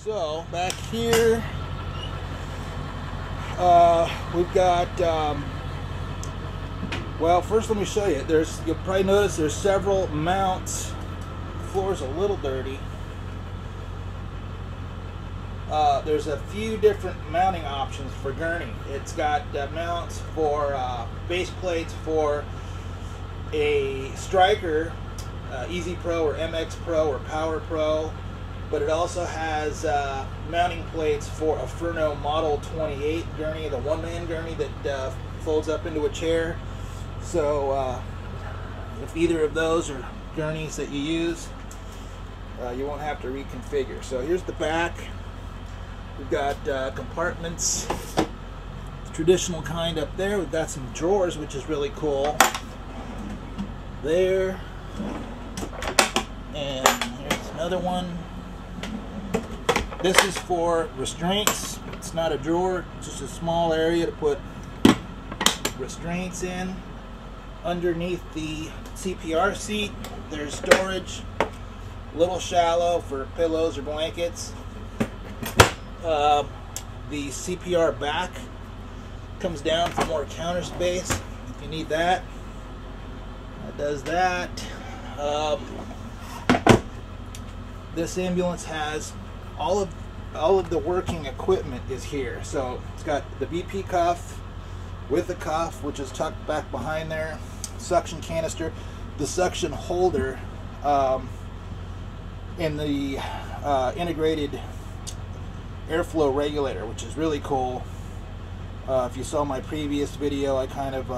So back here, we've got, well, first let me show you. You'll probably notice there's several mounts. The floor's a little dirty. There's a few different mounting options for gurney. It's got mounts for base plates for a Striker, Easy Pro or MX Pro or Power Pro, but it also has mounting plates for a Furno Model 28 gurney, the one-man gurney that folds up into a chair. So if either of those are gurneys that you use, you won't have to reconfigure. So here's the back. We've got compartments, traditional kind up there. We've got some drawers, which is really cool. There. And here's another one. This is for restraints. It's not a drawer, it's just a small area to put restraints in. Underneath the CPR seat, there's storage, a little shallow for pillows or blankets. The CPR back comes down for more counter space if you need that. That does that. This ambulance has all of the working equipment is here. So it's got the BP cuff with the cuff, which is tucked back behind there. Suction canister, the suction holder, and the integrated airflow regulator, which is really cool. If you saw my previous video, I kind of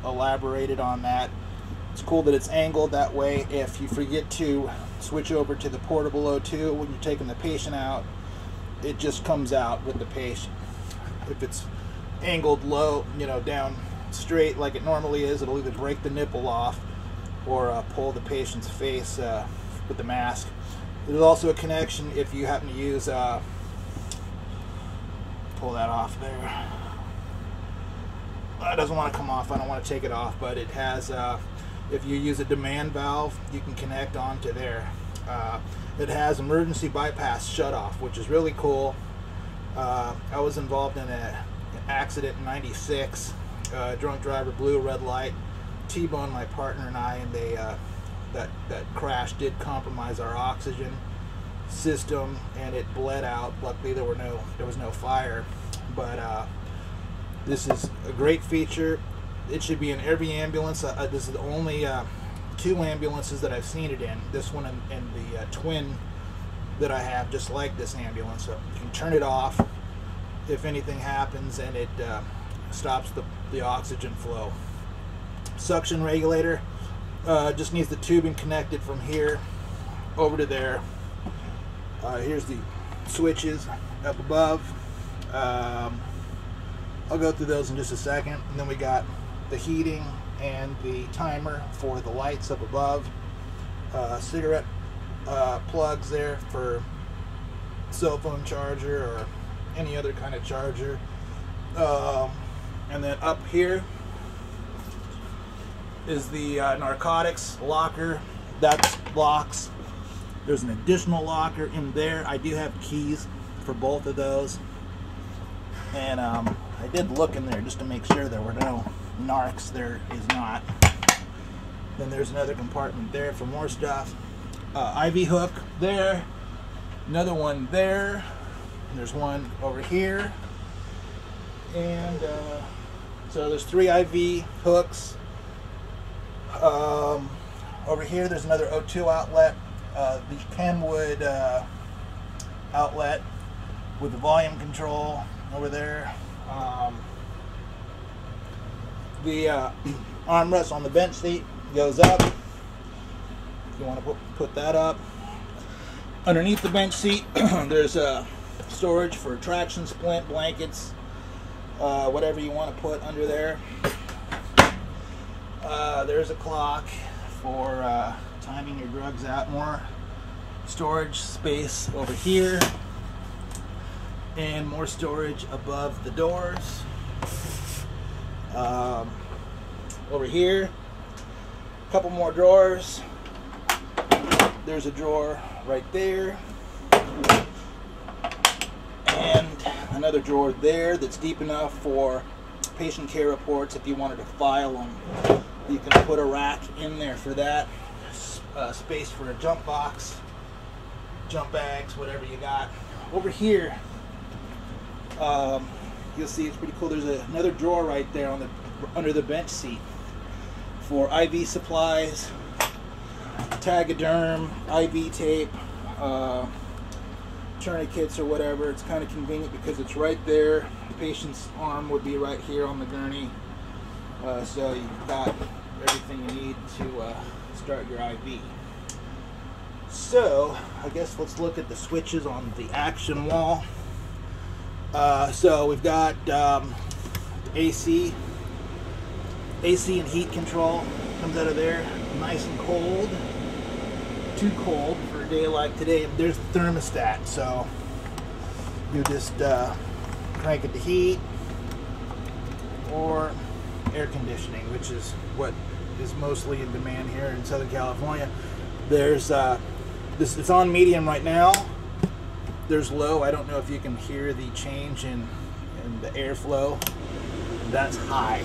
elaborated on that. It's cool that it's angled that way. If you forget to switch over to the portable O2 when you're taking the patient out, it just comes out with the patient. If it's angled low, down straight like it normally is, it'll either break the nipple off or pull the patient's face with the mask. There's also a connection if you happen to use, pull that off there. It doesn't want to come off, I don't want to take it off, but it has, if you use a demand valve, you can connect onto there. It has emergency bypass shutoff, which is really cool. I was involved in an accident in '96. Drunk driver blew a red light, T-boned my partner and I, and they that crash did compromise our oxygen system, and it bled out. Luckily, there was no fire, but this is a great feature. It should be in every ambulance. This is the only 2 ambulances that I've seen it in. This one and the twin that I have, just like this ambulance. So you can turn it off if anything happens, and it stops the oxygen flow. Suction regulator. Just needs the tubing connected from here over to there. Here's the switches up above. I'll go through those in just a second. And then we got the heating and the timer for the lights up above. Cigarette plugs there for cell phone charger or any other kind of charger. And then up here is the narcotics locker. That locks. There's an additional locker in there. I do have keys for both of those, and I did look in there just to make sure there were no narcs. There is not. Then there's another compartment there for more stuff. IV hook there, another one there, and there's one over here, and so there's 3 IV hooks. Over here there's another O2 outlet, the Kenwood outlet with the volume control over there. The armrest on the bench seat goes up. You want to put that up. Underneath the bench seat there's storage for traction splint, blankets, whatever you want to put under there. There's a clock for timing your drugs out. More storage space over here, and more storage above the doors. Over here, a couple more drawers. There's a drawer right there. And another drawer there that's deep enough for patient care reports if you wanted to file them. You can put a rack in there for that. Space for a jump box, jump bags, whatever you got. Over here, you'll see it's pretty cool. There's another drawer right there on the under the bench seat for IV supplies, Tagaderm, IV tape, tourniquets or whatever. It's kind of convenient because it's right there. The patient's arm would be right here on the gurney, so you've got everything you need to start your IV. So I guess let's look at the switches on the action wall. So we've got AC and heat control comes out of there, nice and cold. Too cold for a day like today. There's the thermostat, so you just crank it to heat or air conditioning, which is what is mostly in demand here in Southern California. There's it's on medium right now. There's low. I don't know if you can hear the change in the airflow. That's high,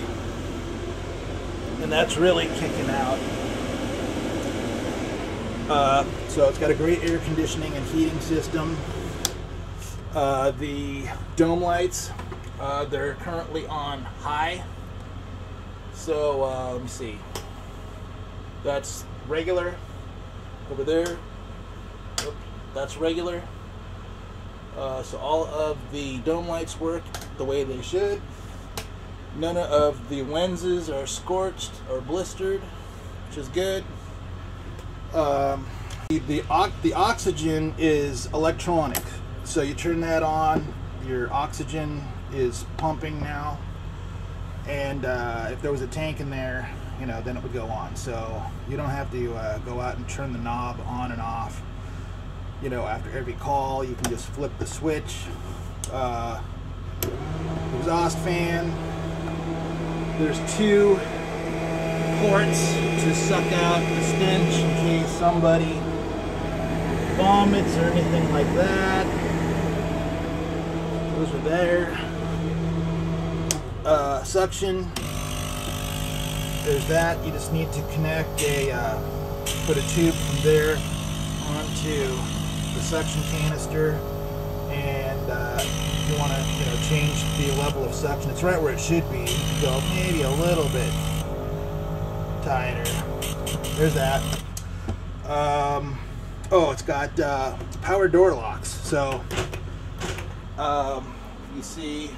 and that's really kicking out. So it's got a great air conditioning and heating system. The dome lights, they're currently on high. So let me see. That's regular over there. Oops, that's regular. So all of the dome lights work the way they should. None of the lenses are scorched or blistered, which is good. The oxygen is electronic, so you turn that on, your oxygen is pumping now, and if there was a tank in there, you know, then it would go on. So you don't have to go out and turn the knob on and off. You know, after every call, you can just flip the switch. Exhaust fan. There's 2 ports to suck out the stench in case somebody vomits or anything like that. Those are there. Suction. There's that. You just need to connect put a tube from there onto the suction canister, and you want to, you know, change the level of suction. It's right where it should be. You can go maybe a little bit tighter. There's that. Oh, it's got power door locks. So you see,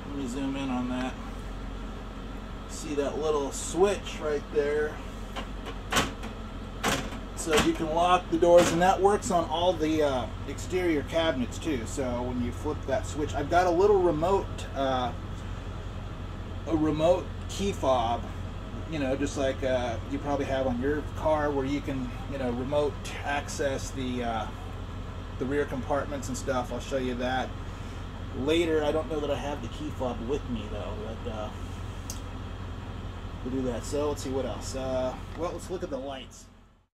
let me zoom in on that. See that little switch right there? So you can lock the doors, and that works on all the exterior cabinets too. So when you flip that switch, I've got a little remote, key fob, you know, just like you probably have on your car, where you can, you know, remote access the rear compartments and stuff. I'll show you that later. I don't know that I have the key fob with me though, but we'll do that. So let's see what else. Well, let's look at the lights.